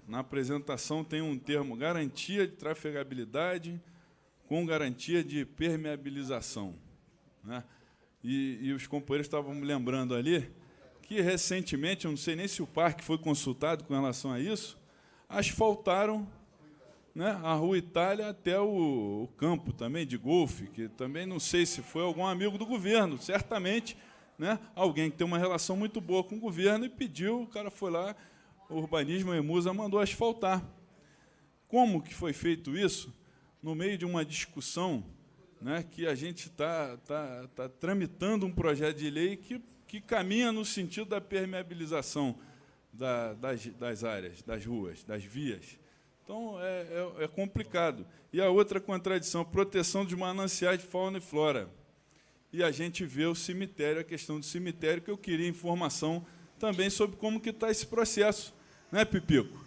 na apresentação tem um termo, garantia de trafegabilidade com garantia de permeabilização. Né? E os companheiros estavam me lembrando ali que, recentemente, eu não sei nem se o parque foi consultado com relação a isso, asfaltaram, né, a Rua Itália até o campo também de golfe, que também não sei se foi algum amigo do governo, certamente, né, alguém que tem uma relação muito boa com o governo e pediu, o cara foi lá, o urbanismo, a Emusa, mandou asfaltar. Como que foi feito isso? No meio de uma discussão, né, que a gente está tramitando um projeto de lei que caminha no sentido da permeabilização das áreas, das ruas, das vias. Então, é complicado. E a outra contradição, proteção dos mananciais de fauna e flora. E a gente vê o cemitério, a questão do cemitério, que eu queria informação também sobre como que está esse processo. Não é, Pipico?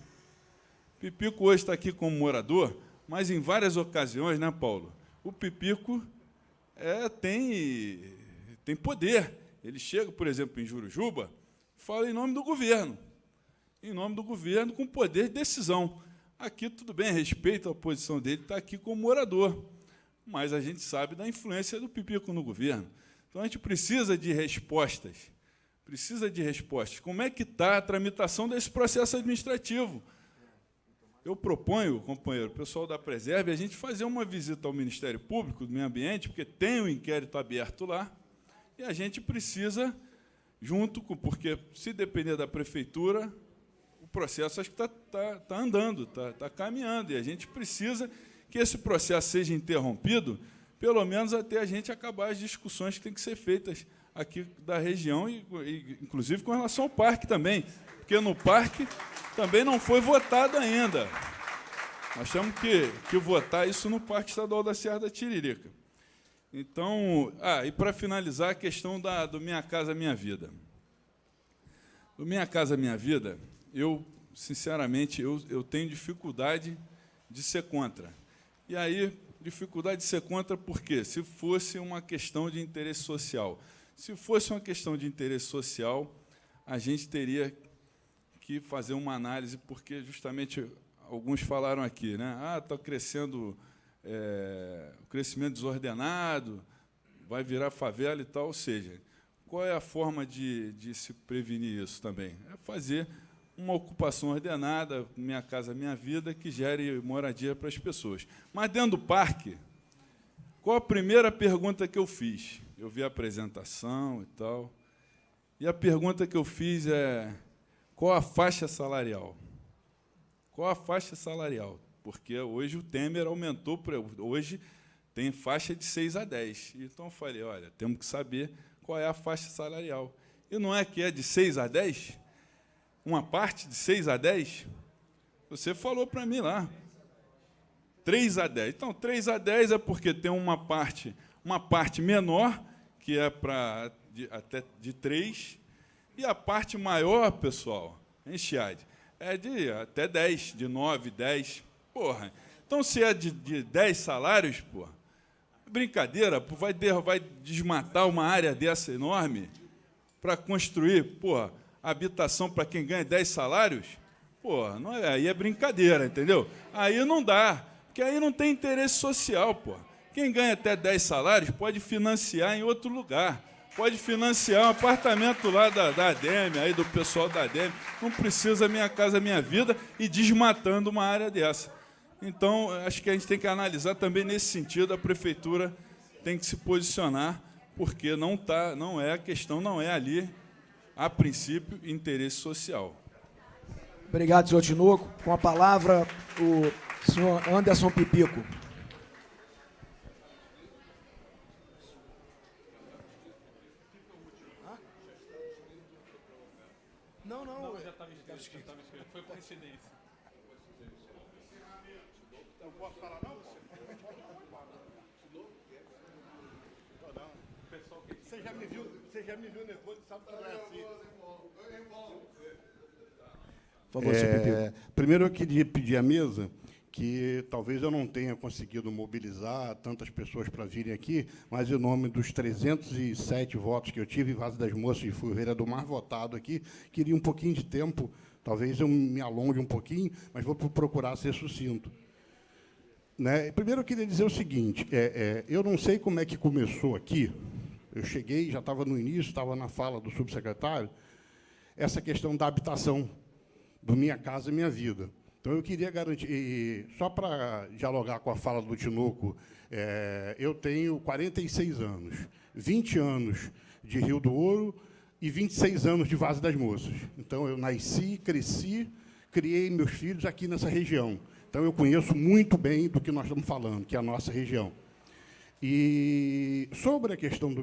Pipico hoje está aqui como morador, mas em várias ocasiões, né, Paulo? O Pipico tem poder. Ele chega, por exemplo, em Jurujuba, fala em nome do governo. Em nome do governo, com poder de decisão. Aqui, tudo bem, respeito a posição dele, está aqui como morador. Mas a gente sabe da influência do Pipico no governo. Então, a gente precisa de respostas. Precisa de respostas. Como é que está a tramitação desse processo administrativo? Eu proponho, companheiro, o pessoal da Preserve, a gente fazer uma visita ao Ministério Público do Meio Ambiente, porque tem um inquérito aberto lá, e a gente precisa, junto com... Porque, se depender da Prefeitura, o processo acho que está andando, está caminhando, e a gente precisa que esse processo seja interrompido, pelo menos até a gente acabar as discussões que têm que ser feitas aqui da região, e inclusive com relação ao parque também, porque no parque também não foi votado ainda. Nós temos que votar isso no Parque Estadual da Serra da Tiririca. Então, e para finalizar, a questão do Minha Casa Minha Vida. Do Minha Casa Minha Vida, eu, sinceramente, eu tenho dificuldade de ser contra. E aí, dificuldade de ser contra por quê? Se fosse uma questão de interesse social. Se fosse uma questão de interesse social, a gente teria que fazer uma análise, porque justamente alguns falaram aqui, né? Está crescendo, o crescimento desordenado, vai virar favela e tal. Ou seja, qual é a forma de se prevenir isso também? É fazer uma ocupação ordenada, Minha Casa Minha Vida, que gere moradia para as pessoas. Mas, dentro do parque, qual a primeira pergunta que eu fiz? Eu vi a apresentação e tal, e a pergunta que eu fiz é: qual a faixa salarial? Qual a faixa salarial? Porque hoje o Temer aumentou, hoje tem faixa de 6 a 10. Então, eu falei, olha, temos que saber qual é a faixa salarial. E não é que é de 6 a 10? Uma parte de 6 a 10? Você falou para mim lá. 3 a 10. Então, 3 a 10 é porque tem uma parte menor, que é até de 3, e a parte maior, pessoal, hein, Chiade, é de até 10, de 9, 10. Porra, então, se é de 10 salários, porra, brincadeira, vai desmatar uma área dessa enorme para construir, porra, habitação para quem ganha 10 salários? Porra, não é, aí é brincadeira, entendeu? Aí não dá, porque aí não tem interesse social, porra. Quem ganha até 10 salários pode financiar em outro lugar. Pode financiar um apartamento lá da ADEME, aí do pessoal da ADEME. Não precisa Minha Casa Minha Vida e desmatando uma área dessa. Então, acho que a gente tem que analisar também nesse sentido, a Prefeitura tem que se posicionar, porque a questão não é ali, a princípio, interesse social. Obrigado, senhor Tinoco. Com a palavra, o senhor Anderson Pipico. Não, já estava escrito. Foi coincidência. Não posso falar, não? Você já me viu nervoso, sabe que não é assim. Por favor, senhor Pipico. Primeiro, eu queria pedir à mesa que talvez eu não tenha conseguido mobilizar tantas pessoas para virem aqui, mas em nome dos 307 votos que eu tive em Vaza das Moças, e fui o vereador mais votado aqui, queria um pouquinho de tempo, talvez eu me alongue um pouquinho, mas vou procurar ser sucinto. Né? Primeiro, eu queria dizer o seguinte, eu não sei como é que começou aqui, eu cheguei, já estava no início, estava na fala do subsecretário, essa questão da habitação, do Minha Casa Minha Vida. Então, eu queria garantir, e só para dialogar com a fala do Tinoco, eu tenho 46 anos, 20 anos de Rio do Ouro e 26 anos de Várzea das Moças. Então, eu nasci, cresci, criei meus filhos aqui nessa região. Então, eu conheço muito bem do que nós estamos falando, que é a nossa região. E sobre a questão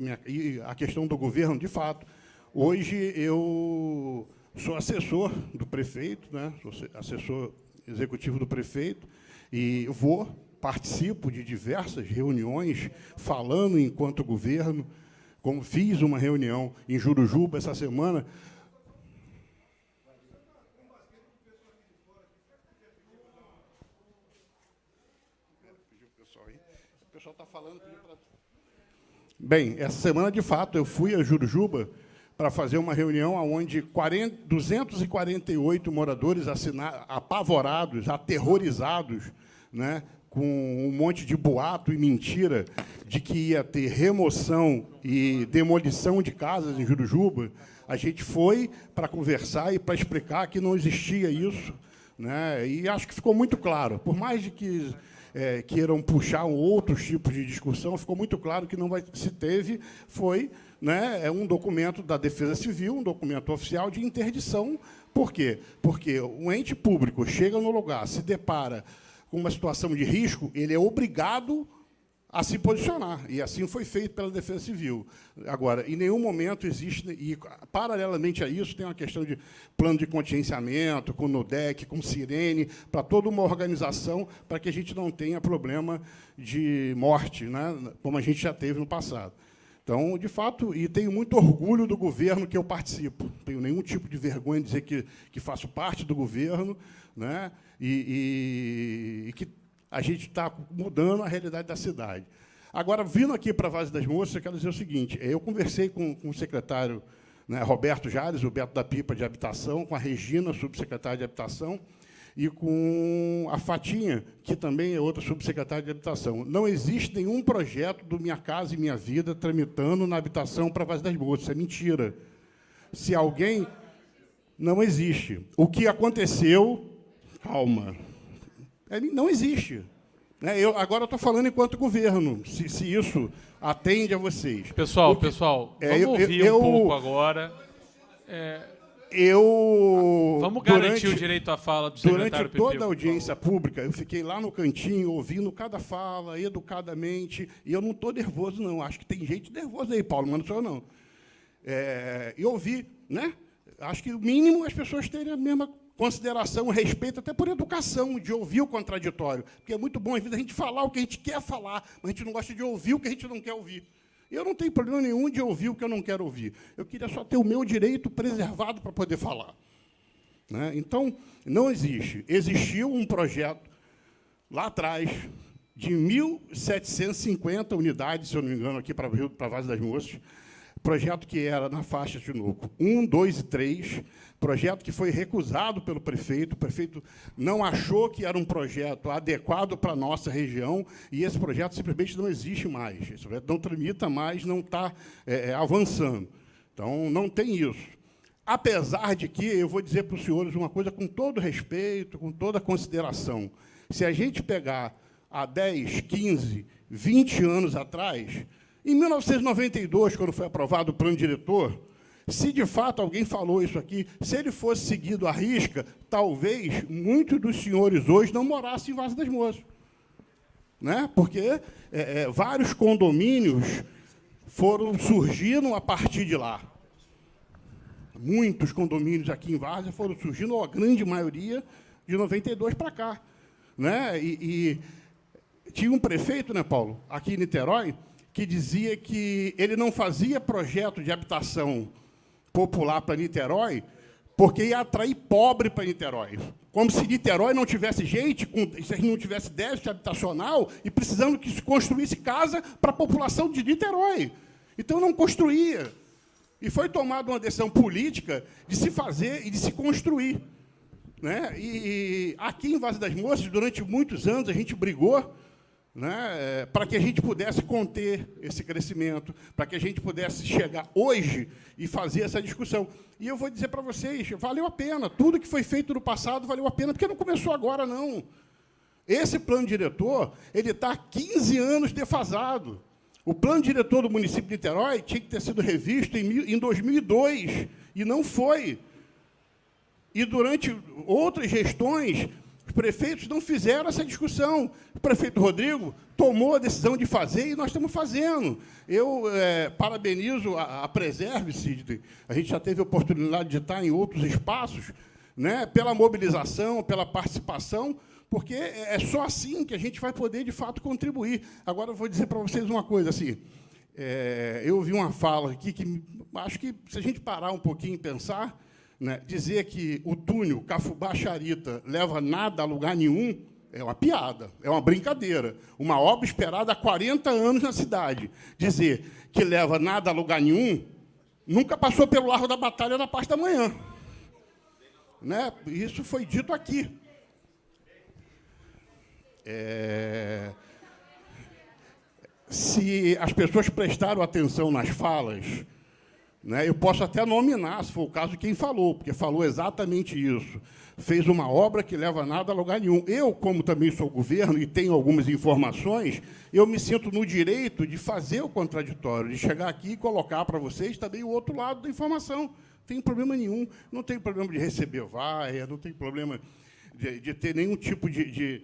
do governo, de fato, hoje eu sou assessor do prefeito, né? Sou assessor executivo do prefeito, e participo de diversas reuniões falando enquanto governo, como fiz uma reunião em Jurujuba essa semana. O pessoal está falando. Bem, essa semana, de fato, eu fui a Jurujuba para fazer uma reunião onde 248 moradores apavorados, aterrorizados, né, com um monte de boato e mentira de que ia ter remoção e demolição de casas em Jurujuba. A gente foi para conversar e para explicar que não existia isso, né, e acho que ficou muito claro. Por mais de que queiram puxar outros tipos de discussão, ficou muito claro que se teve, foi, né, um documento da Defesa Civil, um documento oficial de interdição. Por quê? Porque o ente público chega no lugar, se depara com uma situação de risco, ele é obrigado a se posicionar, e assim foi feito pela Defesa Civil. Agora, em nenhum momento existe, e paralelamente a isso, tem uma questão de plano de contingenciamento, com NODEC, com Sirene, para toda uma organização, para que a gente não tenha problema de morte, né, como a gente já teve no passado. Então, de fato, e tenho muito orgulho do governo que eu participo. Não tenho nenhum tipo de vergonha de dizer que faço parte do governo, né, e que a gente está mudando a realidade da cidade. Agora, vindo aqui para a Várzea das Moças, eu quero dizer o seguinte, eu conversei com o secretário, né, Roberto Jales, o Beto da Pipa, de Habitação, com a Regina, subsecretária de Habitação, e com a Fatinha, que também é outra subsecretária de Habitação. Não existe nenhum projeto do Minha Casa e Minha Vida tramitando na habitação para a Várzea das Moças. Isso é mentira. Se alguém... Não existe. O que aconteceu... Calma. Não existe. Agora estou falando enquanto governo, se isso atende a vocês. Pessoal, vamos ouvir um pouco agora. Vamos garantir o direito à fala do secretário Durante toda a audiência pública, eu fiquei lá no cantinho, ouvindo cada fala, educadamente, e eu não estou nervoso, não. Acho que tem gente nervosa aí, Paulo, mas não sou eu, não. E ouvi, né? Acho que o mínimo as pessoas terem a mesma consideração, respeito, até por educação, de ouvir o contraditório. Porque é muito bom, às vezes, a gente falar o que a gente quer falar, mas a gente não gosta de ouvir o que a gente não quer ouvir. Eu não tenho problema nenhum de ouvir o que eu não quero ouvir. Eu queria só ter o meu direito preservado para poder falar. Né? Então, não existe. Existiu um projeto, lá atrás, de 1.750 unidades, se eu não me engano, aqui para a Várzea das Moças, projeto que era na faixa de Tinoco 1, 2 e 3, projeto que foi recusado pelo prefeito. O prefeito não achou que era um projeto adequado para a nossa região, e esse projeto simplesmente não existe mais. Esse projeto não tramita mais, não está avançando. Então, não tem isso. Apesar de que, eu vou dizer para os senhores uma coisa com todo respeito, com toda consideração. Se a gente pegar há 10, 15, 20 anos atrás, em 1992, quando foi aprovado o plano diretor, se de fato alguém falou isso aqui, se ele fosse seguido à risca, talvez muitos dos senhores hoje não morassem em Várzea das Moças. Né? Porque vários condomínios foram surgindo a partir de lá. Muitos condomínios aqui em Várzea foram surgindo, a grande maioria, de 92 para cá. Né? E tinha um prefeito, né, Paulo, aqui em Niterói, que dizia que ele não fazia projeto de habitação popular para Niterói porque ia atrair pobre para Niterói. Como se Niterói não tivesse gente, se não tivesse déficit habitacional e precisando que se construísse casa para a população de Niterói. Então, não construía. E foi tomada uma decisão política de se fazer e de se construir. Né? E aqui em Várzea das Moças, durante muitos anos, a gente brigou, né, para que a gente pudesse conter esse crescimento, para que a gente pudesse chegar hoje e fazer essa discussão. E eu vou dizer para vocês, valeu a pena. Tudo que foi feito no passado valeu a pena, porque não começou agora, não. Esse plano diretor ele está há 15 anos defasado. O plano diretor do município de Niterói tinha que ter sido revisto em 2002, e não foi. E, durante outras gestões, os prefeitos não fizeram essa discussão. O prefeito Rodrigo tomou a decisão de fazer e nós estamos fazendo. Eu parabenizo a Preserve-se, a gente já teve a oportunidade de estar em outros espaços, né, pela mobilização, pela participação, porque é só assim que a gente vai poder, de fato, contribuir. Agora, eu vou dizer para vocês uma coisa. Assim, eu ouvi uma fala aqui que acho que, se a gente parar um pouquinho e pensar, né, dizer que o túnel Cafubá-Charita leva nada a lugar nenhum é uma piada, é uma brincadeira. Uma obra esperada há 40 anos na cidade. Dizer que leva nada a lugar nenhum nunca passou pelo Largo da Batalha na parte da manhã. Né? Isso foi dito aqui. Se as pessoas prestaram atenção nas falas, né, eu posso até nominar, se for o caso, quem falou, porque falou exatamente isso. Fez uma obra que leva nada a lugar nenhum. Eu, como também sou governo e tenho algumas informações, eu me sinto no direito de fazer o contraditório, de chegar aqui e colocar para vocês também o outro lado da informação. Não tem problema nenhum, não tem problema de receber vaia, não tem problema de ter nenhum tipo de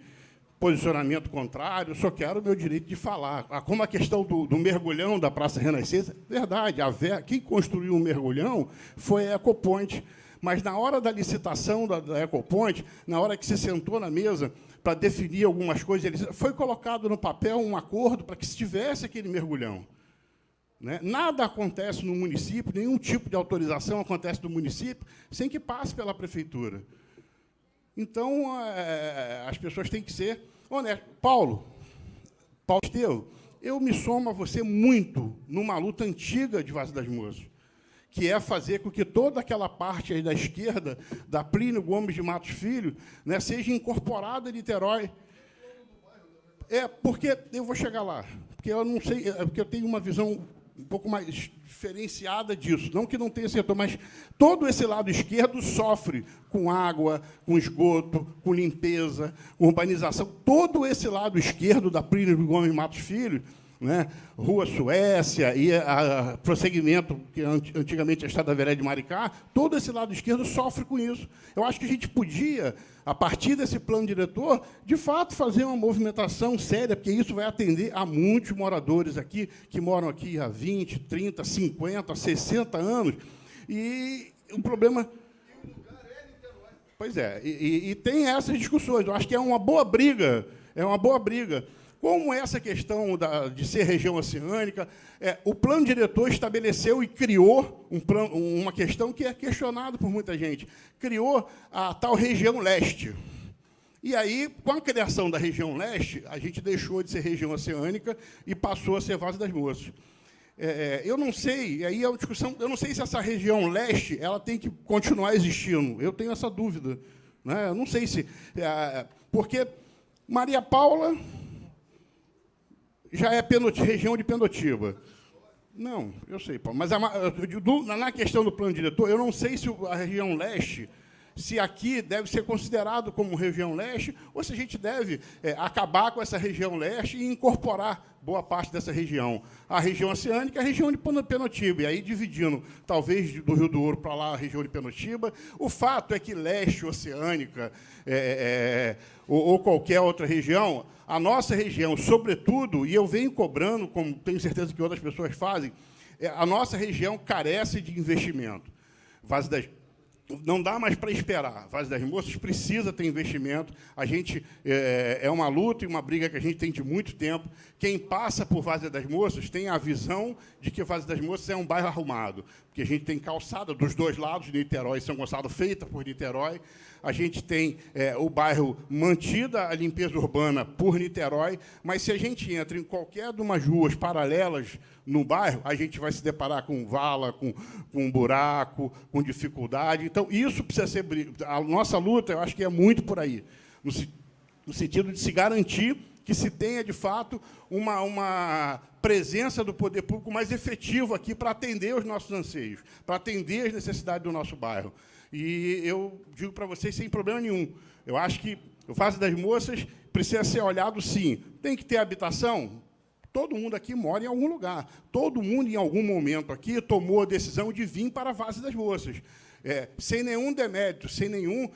posicionamento contrário, só quero o meu direito de falar. Como a questão do mergulhão da Praça Renascença, verdade, quem construiu o mergulhão foi a Ecoponte, mas, na hora da licitação da Ecoponte, na hora que se sentou na mesa para definir algumas coisas, foi colocado no papel um acordo para que se tivesse aquele mergulhão. Né? Nada acontece no município, nenhum tipo de autorização acontece no município sem que passe pela prefeitura. Então, as pessoas têm que ser honestas. Paulo Estevam, eu me somo a você muito numa luta antiga de Várzea das Moças, que é fazer com que toda aquela parte aí da esquerda, da Plínio Gomes de Matos Filho, né, seja incorporada em Niterói. Porque eu vou chegar lá, porque eu não sei, porque eu tenho uma visão um pouco mais diferenciada disso. Não que não tenha setor, mas todo esse lado esquerdo sofre com água, com esgoto, com limpeza, com urbanização. Todo esse lado esquerdo da Plínio Gomes Matos Filho, né, Rua Suécia e prosseguimento, que antigamente é a Estrada Veré de Maricá, todo esse lado esquerdo sofre com isso. Eu acho que a gente podia, a partir desse plano diretor, de fato, fazer uma movimentação séria, porque isso vai atender a muitos moradores aqui, que moram aqui há 20, 30, 50, 60 anos. E o problema... Pois é, e tem essas discussões. Eu acho que é uma boa briga, Como essa questão de ser região oceânica, o plano diretor estabeleceu e criou uma questão que é questionada por muita gente. Criou a tal região leste. E aí, com a criação da região leste, a gente deixou de ser região oceânica e passou a ser Várzea das Moças. Eu não sei, aí é uma discussão, eu não sei se essa região leste ela tem que continuar existindo. Eu tenho essa dúvida. Né? Eu não sei se... porque Maria Paula... já é região de Pendotiba. Não, eu sei, Paulo. Mas na questão do plano diretor, eu não sei se a região leste, se aqui deve ser considerado como região leste, ou se a gente deve acabar com essa região leste e incorporar boa parte dessa região. A região oceânica e a região de Pendotiba. E aí, dividindo, talvez, do Rio do Ouro para lá, a região de Pendotiba. O fato é que leste oceânica ou qualquer outra região, a nossa região, sobretudo, e eu venho cobrando, como tenho certeza que outras pessoas fazem, a nossa região carece de investimento. Não dá mais para esperar. Várzea das Moças precisa ter investimento. A gente é uma luta e uma briga que a gente tem de muito tempo. Quem passa por Várzea das Moças tem a visão de que Várzea das Moças é um bairro arrumado, porque a gente tem calçada dos dois lados de Niterói e São Gonçalo feita por Niterói. A gente tem o bairro mantida a limpeza urbana por Niterói, mas se a gente entra em qualquer de umas ruas paralelas no bairro, a gente vai se deparar com vala, com buraco, com dificuldade. Então, isso precisa ser... A nossa luta, eu acho que é muito por aí, no sentido de se garantir que se tenha, de fato, uma presença do poder público mais efetiva aqui para atender os nossos anseios, para atender as necessidades do nosso bairro. E eu digo para vocês, sem problema nenhum, eu acho que o Várzea das Moças precisa ser olhado, sim. Tem que ter habitação? Todo mundo aqui mora em algum lugar. Todo mundo, em algum momento aqui, tomou a decisão de vir para a Várzea das Moças. Sem nenhum demérito, sem nenhum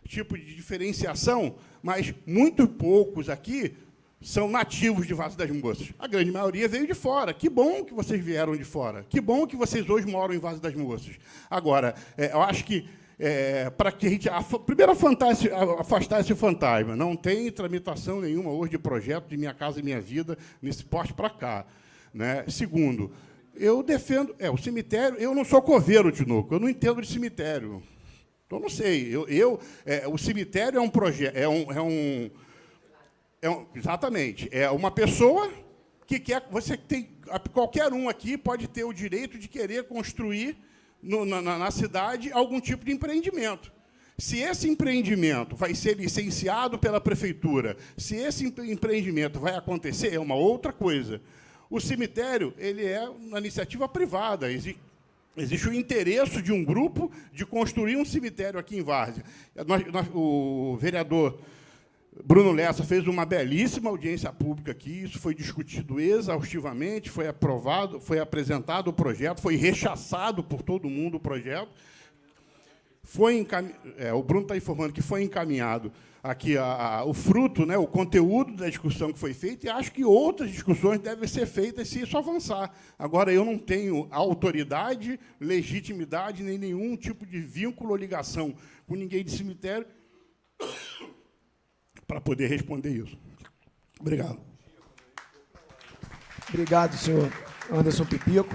tipo de diferenciação, mas muito poucos aqui são nativos de Várzea das Moças. A grande maioria veio de fora. Que bom que vocês vieram de fora. Que bom que vocês hoje moram em Várzea das Moças. Agora, eu acho que, para que a gente, primeiro, afastar esse fantasma. Não tem tramitação nenhuma hoje de projeto de Minha Casa Minha Vida nesse porte para cá. Né? Segundo, eu defendo... o cemitério... Eu não sou coveiro, Tinoco. Eu não entendo de cemitério. Então, não sei. O cemitério é um projeto... Exatamente. É uma pessoa que quer... Qualquer um aqui pode ter o direito de querer construir na cidade algum tipo de empreendimento. Se esse empreendimento vai ser licenciado pela prefeitura, se esse empreendimento vai acontecer, é uma outra coisa. O cemitério ele é uma iniciativa privada. Existe o interesse de um grupo de construir um cemitério aqui em Várzea. O vereador Bruno Lessa fez uma belíssima audiência pública aqui, isso foi discutido exaustivamente, foi aprovado, foi apresentado o projeto, foi rechaçado por todo mundo o projeto. O Bruno está informando que foi encaminhado aqui o fruto, né, o conteúdo da discussão que foi feita, e acho que outras discussões devem ser feitas se isso avançar. Agora, eu não tenho autoridade, legitimidade, nem nenhum tipo de vínculo ou ligação com ninguém de cemitério para poder responder isso. Obrigado. Obrigado, senhor Anderson Pipico.